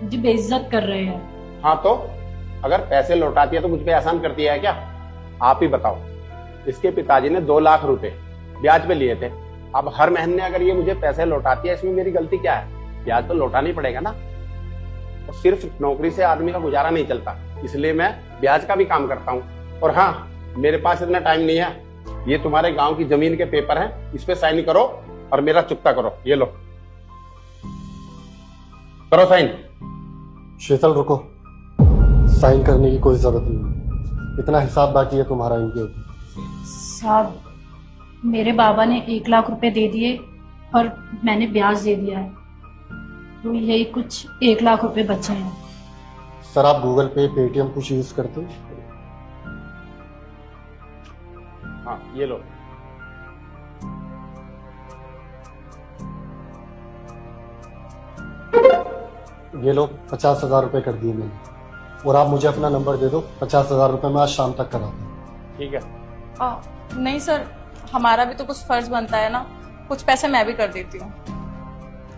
मुझे बेइज्जत कर रहे हैं। हाँ तो अगर पैसे लौटाती है तो मुझ पे एहसान करती है क्या? आप ही बताओ। इसके पिताजी ने 2 लाख रुपए ब्याज पे लिए थे। अब हर महीने अगर ये मुझे पैसे लौटाती है, इसमें मेरी गलती क्या है? ब्याज तो लौटाना ही पड़ेगा ना। तो सिर्फ नौकरी से आदमी का गुजारा नहीं चलता, इसलिए मैं ब्याज का भी काम करता हूँ। और हाँ, मेरे पास इतना टाइम नहीं है। ये तुम्हारे गांव की जमीन के पेपर हैं, इस पे साइन करो और मेरा चुकता करो। ये लो, करो साइन। शीतल रुको, साइन करने की कोई जरूरत नहीं। इतना हिसाब बाकी है तुम्हारा इनके ऊपर। साहब, मेरे बाबा ने 1 लाख रुपए दे दिए और मैंने ब्याज दे दिया है, तो यही कुछ 1 लाख रुपए बचे हैं। सर आप गूगल पे पेटीएम कुछ यूज करते हो? हाँ ये लो। ये लो 50,000 रुपए कर दिए मैंने, और आप मुझे अपना नंबर दे दो। 50,000 रुपए मैं आज शाम तक कराता हूँ। ठीक है। नहीं सर, हमारा भी तो कुछ फर्ज बनता है ना, कुछ पैसे मैं भी कर देती हूँ।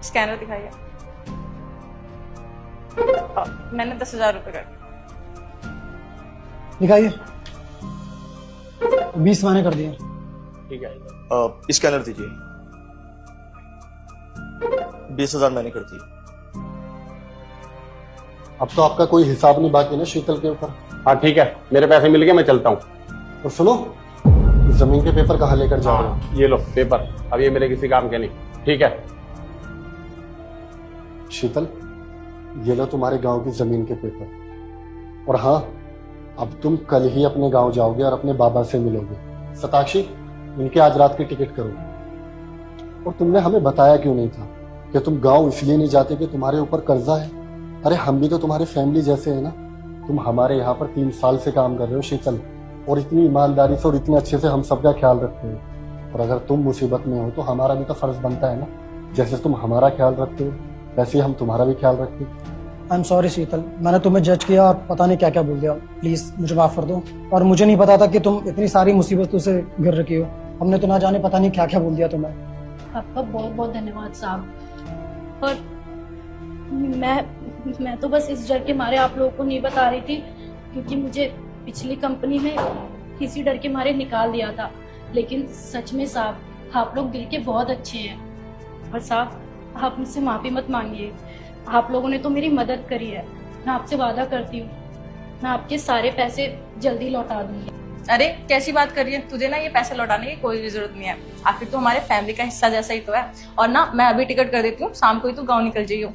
स्कैनर दिखाइए। मैंने 10,000 रुपए कर दिए। दिखाइए। 20 मैंने कर दिए। ठीक है। स्कैनर दीजिए। 20,000 मैंने कर दी। अब तो आपका कोई हिसाब नहीं बाकी ना शीतल के ऊपर। हाँ ठीक है, मेरे पैसे मिल गए, मैं चलता हूँ। और सुनो, जमीन के पेपर कहाँ लेकर जा रहे हो? ये लो पेपर, अब ये मेरे किसी काम के नहीं। ठीक है। शीतल, ये लो तुम्हारे गांव की जमीन के पेपर। और हाँ, अब तुम कल ही अपने गांव जाओगे और अपने बाबा से मिलोगे। सताक्षी, इनके आज रात की टिकट करो। और तुमने हमें बताया क्यों नहीं था कि तुम गांव इसलिए नहीं जाते कि तुम्हारे ऊपर कर्जा है? अरे हम भी तो तुम्हारे फैमिली जैसे है ना। तुम हमारे यहाँ पर 3 साल से काम कर रहे हो शीतल, और इतनी ईमानदारी से और इतने अच्छे से हम सबका ख्याल रखते हो। और अगर तुम मुसीबत में हो तो हमारा भी तो फर्ज बनता है ना, जैसे तुम हमारा ख्याल रखते हो वैसे ही हम तुम्हारा भी ख्याल रखते हो। आई एम सॉरी शीतल, मैंने तुम्हें जज किया और पता नहीं क्या क्या बोल दिया। प्लीज मुझे माफ कर दो। और मुझे नहीं पता था कि तुम इतनी सारी मुसीबतों से घिर रखी हो। हमने तो ना जाने पता नहीं क्या क्या बोल दिया तुम्हें। आपका बहुत बहुत धन्यवाद साहब। और मैं तो बस इस डर के मारे आप लोगों को नहीं बता रही थी, क्योंकि मुझे पिछली कंपनी में इसी डर के मारे निकाल दिया था। लेकिन सच में साहब, आप लोग दिल के बहुत अच्छे हैं। और साहब, आप मुझसे माफी मत मांगिए। आप लोगों ने तो मेरी मदद करी है। मैं आपसे वादा करती हूँ, मैं आपके सारे पैसे जल्दी लौटा दूंगी। अरे कैसी बात कर रही है, तुझे ना ये पैसे लौटाने की कोई भी जरूरत नहीं है। आखिर तो हमारे फैमिली का हिस्सा जैसा ही तो है। और ना मैं अभी टिकट कर देती हूँ, शाम को ही तू गाँव निकल जाइयो।